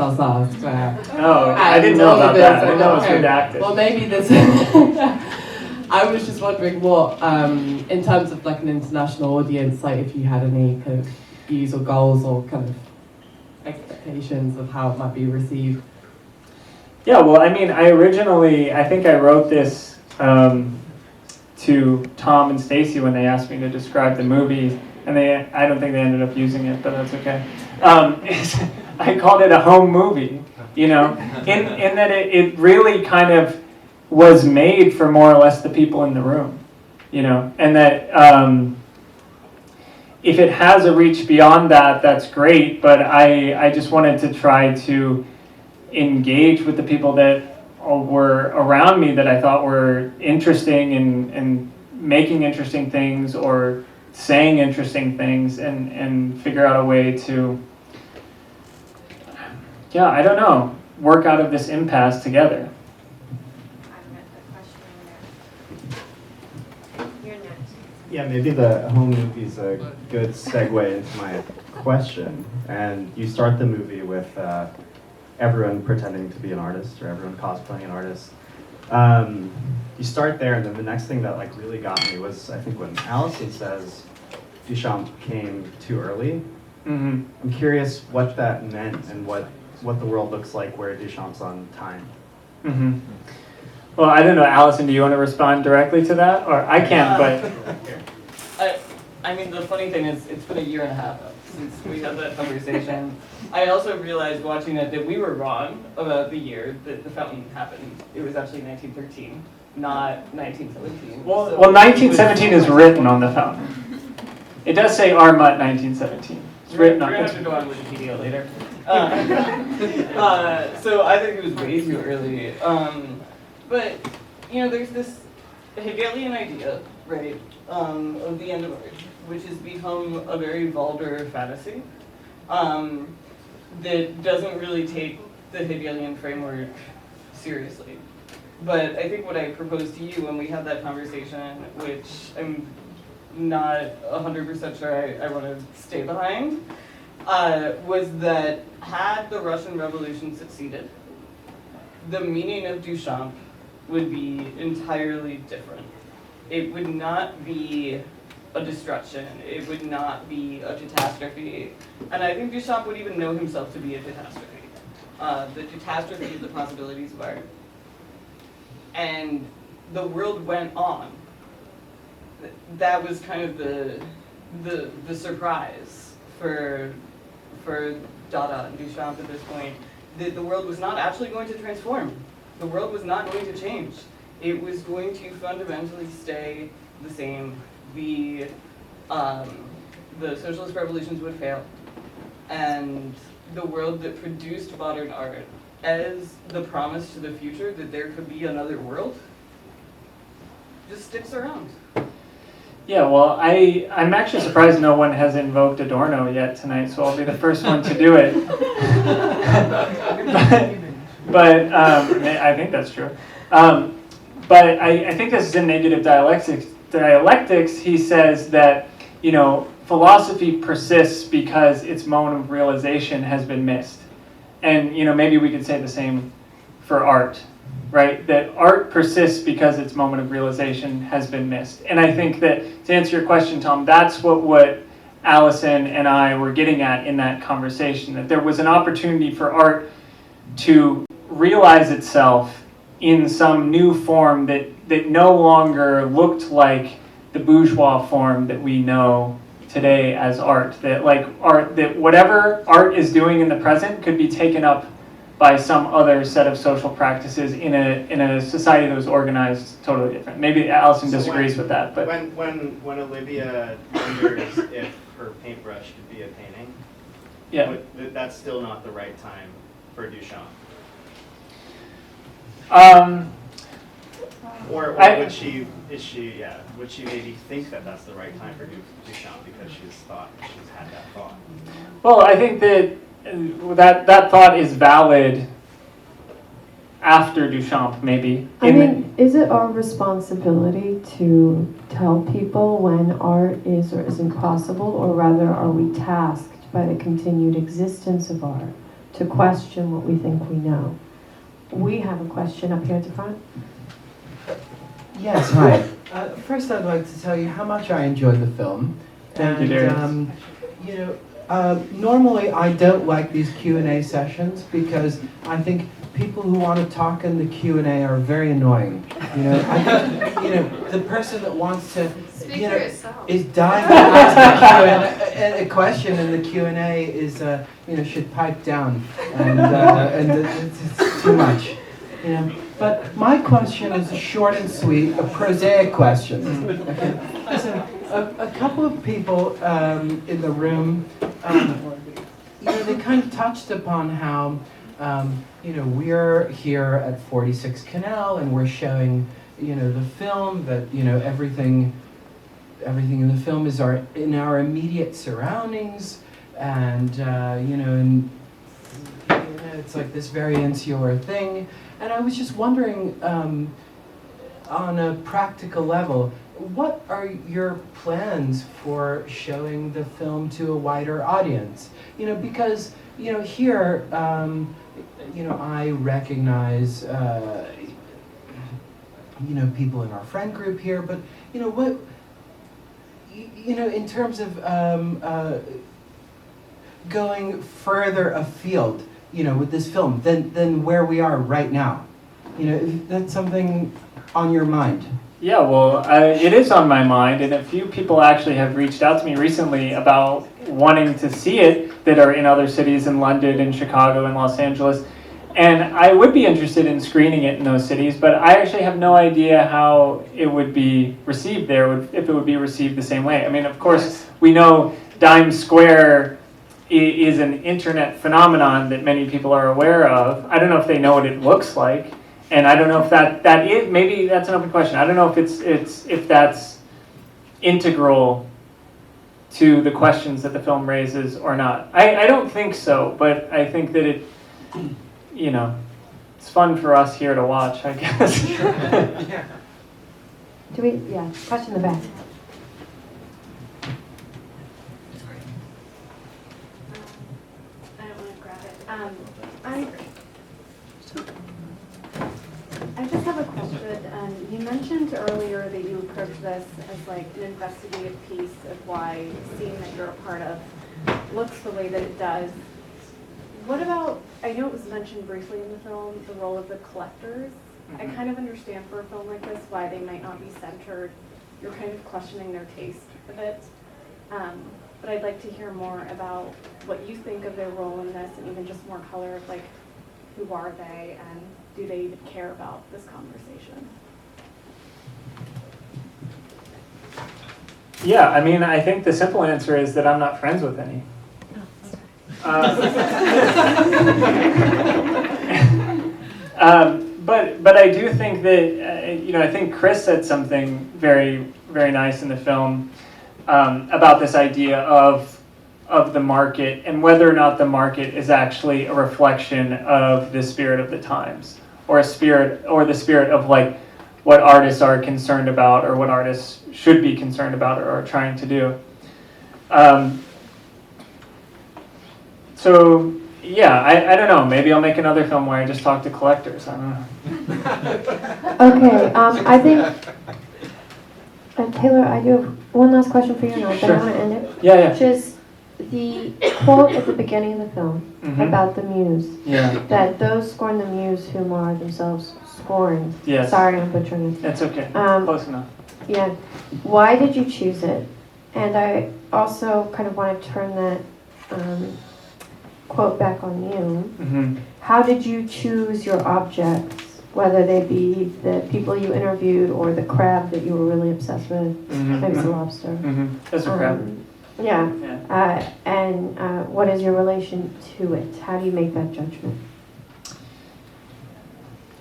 square. Oh, I didn't know about that. I didn't know it was redacted. Well, maybe this. I was just wondering what, in terms of like an international audience, like if you had any kind of views or goals or kind of expectations of how it might be received. Yeah, well, I mean, I think I wrote this to Tom and Stacy when they asked me to describe the movie, and I don't think they ended up using it, but that's okay. I called it a home movie, you know, in that it really kind of was made for more or less the people in the room, you know, and that if it has a reach beyond that, that's great, but I just wanted to try to engage with the people that were around me that I thought were interesting and making interesting things or saying interesting things, and figure out a way to yeah, I don't know, work out of this impasse together. I've got the question over there. You're next. Yeah, maybe the home movie is a good segue into my question. And you start the movie with everyone pretending to be an artist, or everyone cosplaying an artist. You start there, and then the next thing that like really got me was, I think, when Allison says Duchamp came too early. Mm-hmm. I'm curious what that meant and what the world looks like where Duchamp's on time. Mm-hmm. Well, I don't know, Allison, do you want to respond directly to that? Or I can, but... I mean, the funny thing is, it's been a year and a half since we had that conversation. I also realized watching it that we were wrong about the year that the fountain happened. It was actually 1913, not 1917. Well, 1917 is written on the fountain. It does say Armut 1917. It's written on We're going to have to go on Wikipedia later. So I think it was way too early. But, you know, there's this Hegelian idea, right, of the end of art, which has become a very vulgar fantasy that doesn't really take the Hegelian framework seriously. But I think what I proposed to you when we had that conversation, which I'm not 100% sure I want to stay behind, was that had the Russian Revolution succeeded, the meaning of Duchamp would be entirely different. It would not be a destruction. It would not be a catastrophe. And I think Duchamp would even know himself to be a catastrophe. The catastrophe of the possibilities of art. And the world went on. That was kind of the surprise for Dada and Duchamp at this point. That the world was not actually going to transform. The world was not going to change. It was going to fundamentally stay the same. The socialist revolutions would fail. And the world that produced modern art as the promise to the future that there could be another world just sticks around. Yeah, well, I'm actually surprised no one has invoked Adorno yet tonight, so I'll be the first one to do it. but I think that's true. But I think this is in Negative Dialectics. He says that, you know, philosophy persists because its moment of realization has been missed. And, you know, maybe we could say the same for art, right? That art persists because its moment of realization has been missed. And I think that, to answer your question, Tom, that's what Allison and I were getting at in that conversation, that there was an opportunity for art to realize itself in some new form that no longer looked like the bourgeois form that we know today as art. That like art, that whatever art is doing in the present could be taken up by some other set of social practices in a society that was organized totally different. Maybe Allison disagrees with that, but when Olivia wonders if her paintbrush could be a painting, yeah, that's still not the right time for Duchamp. Or would she maybe think that that's the right time for Duchamp because she's had that thought? Well, I think that thought is valid after Duchamp, maybe. I mean, is it our responsibility to tell people when art is or isn't possible, or rather are we tasked by the continued existence of art to question what we think we know? We have a question up here at the front. Yes, hi. First, I'd like to tell you how much I enjoyed the film. Thank you, Darius. Normally I don't like these Q&A sessions because I think people who want to talk in the Q&A are very annoying. I think, the person that wants to, is dying to ask a question in the Q&A is, should pipe down, and it's too much. But my question is a short and sweet, a prosaic question. Okay. So a couple of people in the room, they kind of touched upon how, we're here at 46 Canal and we're showing, the film that, everything in the film is in our immediate surroundings, and it's like this very insular thing. And I was just wondering, on a practical level, what are your plans for showing the film to a wider audience? Because, here, I recognize, people in our friend group here, but, what, in terms of going further afield, with this film than where we are right now. If that's something on your mind. Yeah, well, it is on my mind, and a few people actually have reached out to me recently about wanting to see it that are in other cities, in London, in Chicago, and Los Angeles. And I would be interested in screening it in those cities, but I actually have no idea how it would be received there, if it would be received the same way. I mean, of course, we know Times Square is an internet phenomenon that many people are aware of. I don't know if they know what it looks like. And I don't know if that is, maybe that's an open question. I don't know if that's integral to the questions that the film raises or not. I don't think so, but I think that it, it's fun for us here to watch, I guess. Question in the back. I don't want to grab it. I just have a question. You mentioned earlier that you approach this as like an investigative piece of why the scene that you're a part of looks the way that it does. What about, I know it was mentioned briefly in the film, the role of the collectors. I kind of understand for a film like this why they might not be centered. You're kind of questioning their taste a bit. But I'd like to hear more about what you think of their role in this, and even just more color of like, who are they and do they even care about this conversation? Yeah, I mean, I think the simple answer is that I'm not friends with any. But I do think that, I think Chris said something very, very nice in the film about this idea of the market and whether or not the market is actually a reflection of the spirit of the times, or the spirit of like what artists are concerned about, or what artists should be concerned about or are trying to do. So yeah, I don't know. Maybe I'll make another film where I just talk to collectors. I don't know. Okay, I think, Taylor, I do have one last question for you now, then I want to end it. Yeah. Which is the quote at the beginning of the film about the muse. Yeah. That those scorn the muse whom are themselves scorned. Yes. Sorry, I'm butchering it. That's okay. Close enough. Yeah. Why did you choose it? And I also kind of want to turn that quote back on you. How did you choose your objects, whether they be the people you interviewed or the crab that you were really obsessed with? Maybe it's a lobster. That's a crab. Yeah. And what is your relation to it? How do you make that judgment?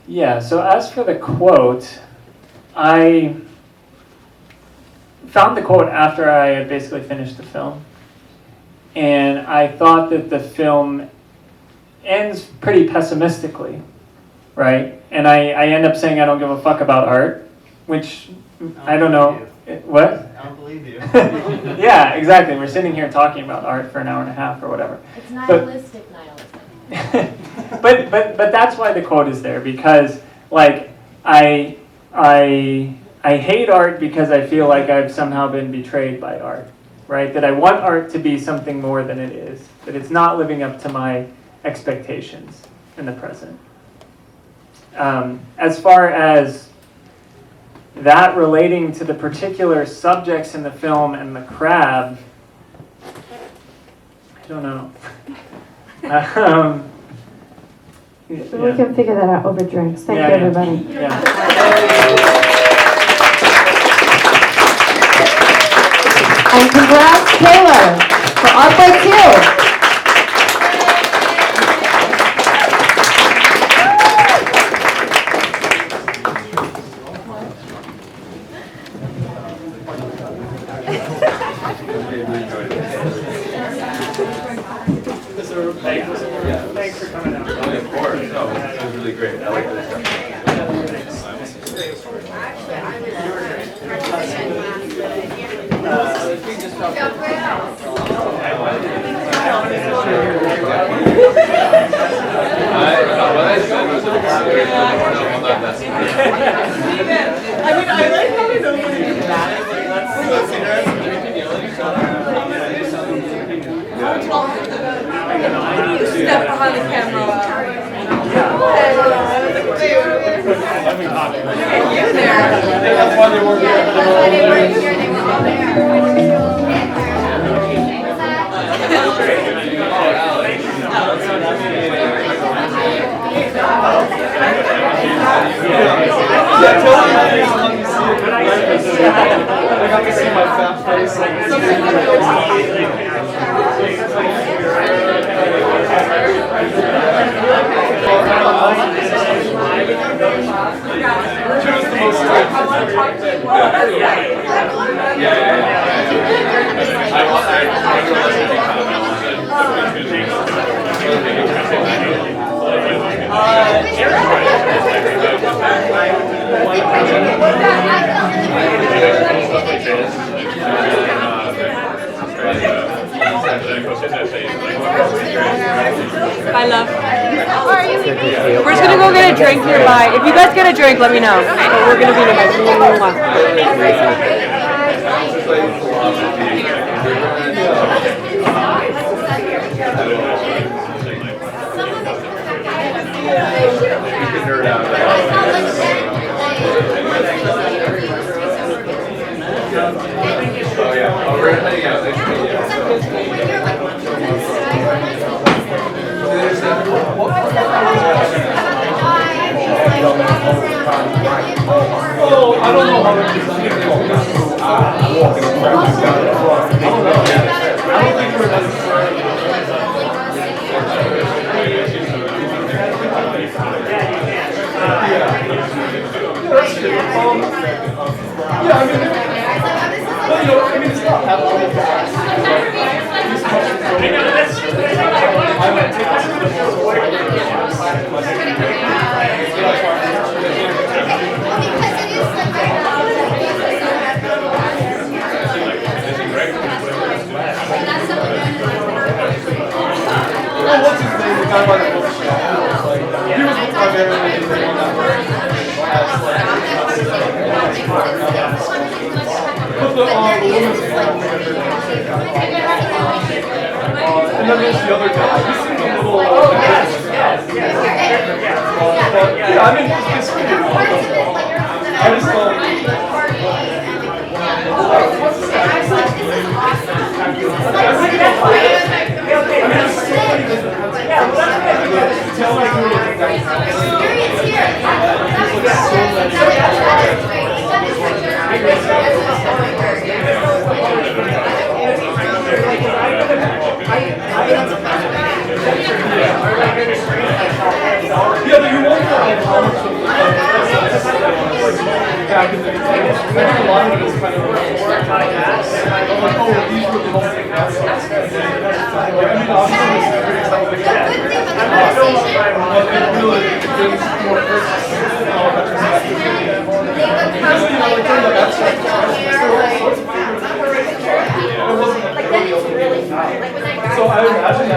Yeah, so as for the quote, I found the quote after I had basically finished the film. And I thought that the film ends pretty pessimistically, right? And I end up saying I don't give a fuck about art, which I don't know. What? I don't believe you. Yeah, exactly. We're sitting here talking about art for an hour and a half or whatever. It's nihilistic nihilism. But that's why the quote is there, because like I hate art because I feel like I've somehow been betrayed by art, right? That I want art to be something more than it is, that it's not living up to my expectations in the present. As far as that relating to the particular subjects in the film and the crab, I don't know. We can figure that out over drinks. Thank you, everybody. Yeah. And congrats, Taylor, for Art Break 2. Thanks for coming out. I mean, I like how we don't want to be dramatic. Like, that's interesting. We can yell at each other. Step behind the camera. You there. That's why they weren't here. They were all there. I got to see my fat Hi, love. We're just gonna go get a drink nearby. If you guys get a drink, let me know. But we're gonna be I don't know how much it's not happening fast. What's his name? The guy by the bookshelf. He was primarily the one that worked as and then there's the other guy. He seems a little yeah, I mean, it's pretty cool. I just don't. Yeah, but you wonder how much back in the day, a lot of it is kind of these were the most I mean, obviously, it's pretty exciting. But it really brings more purpose and all that perspective. Because, you know, like, during the abstract it wasn't really so I would imagine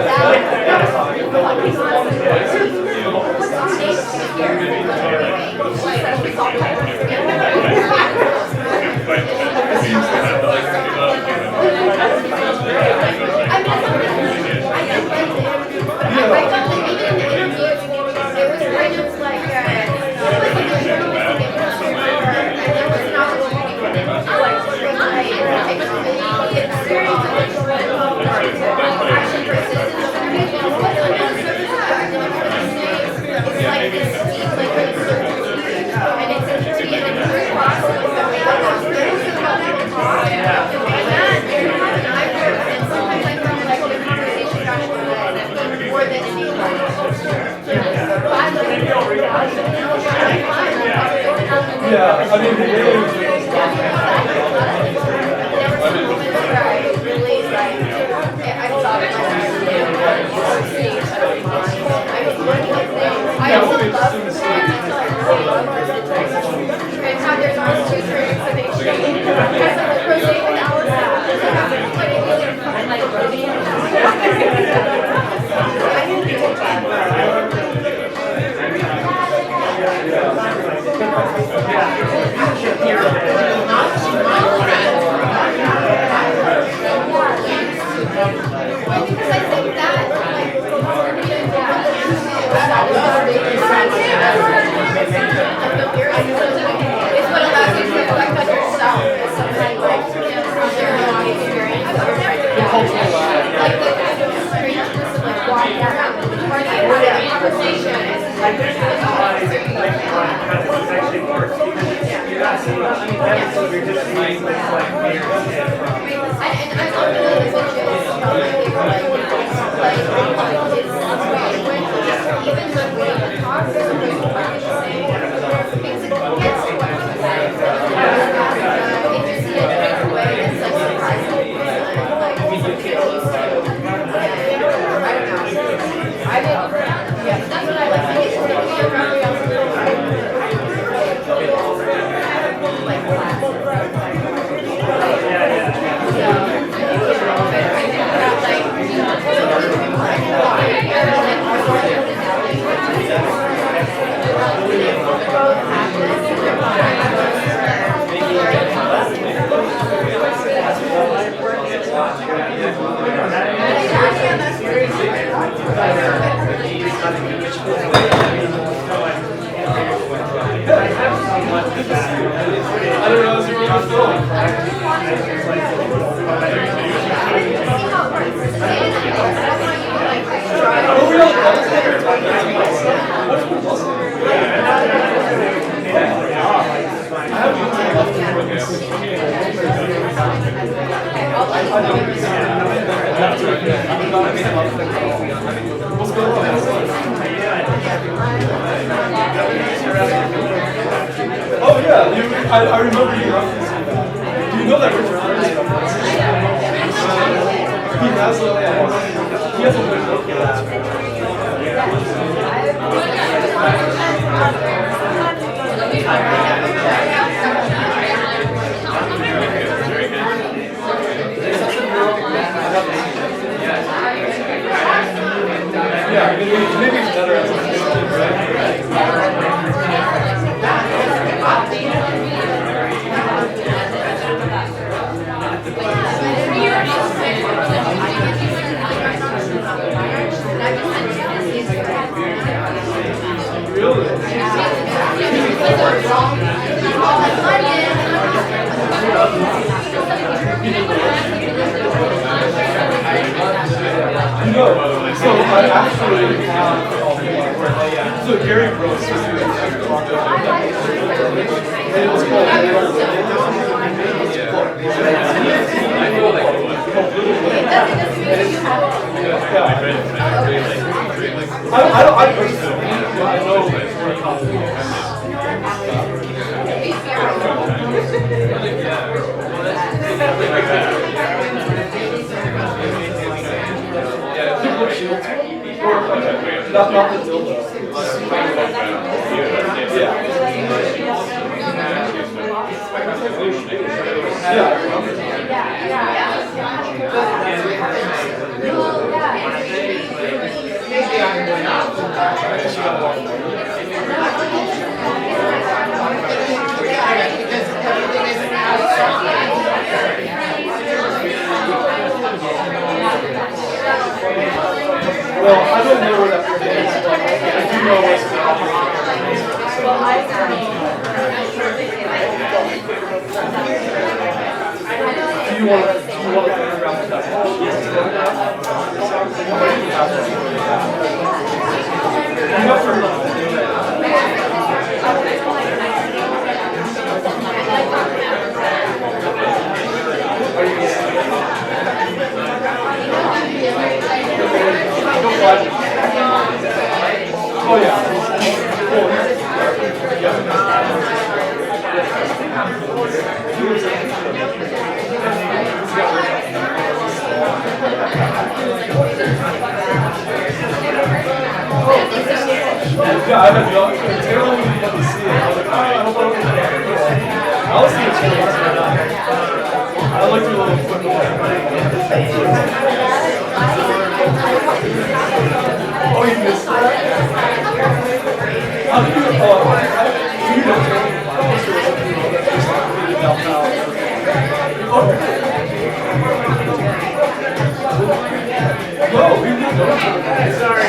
yeah, I mean, yeah. Oh yeah, I remember you referencing that. Do you know that Richard Harris reference? He has a good book for yeah, maybe it's better as a You know, so I actually have, so Gary Gross was doing that talk about that. It was called I personally, I know that it's very complicated. Not the dildo. Well, I don't know where that pertains, but I do know what's Do you want to photograph that? Oh yeah. Yeah, I have young. Taylor would love to see it. I was like, I hope I don't get that. I'll see it. I like your little football. Oh, you missed that? How do you know No, we didn't know. Sorry.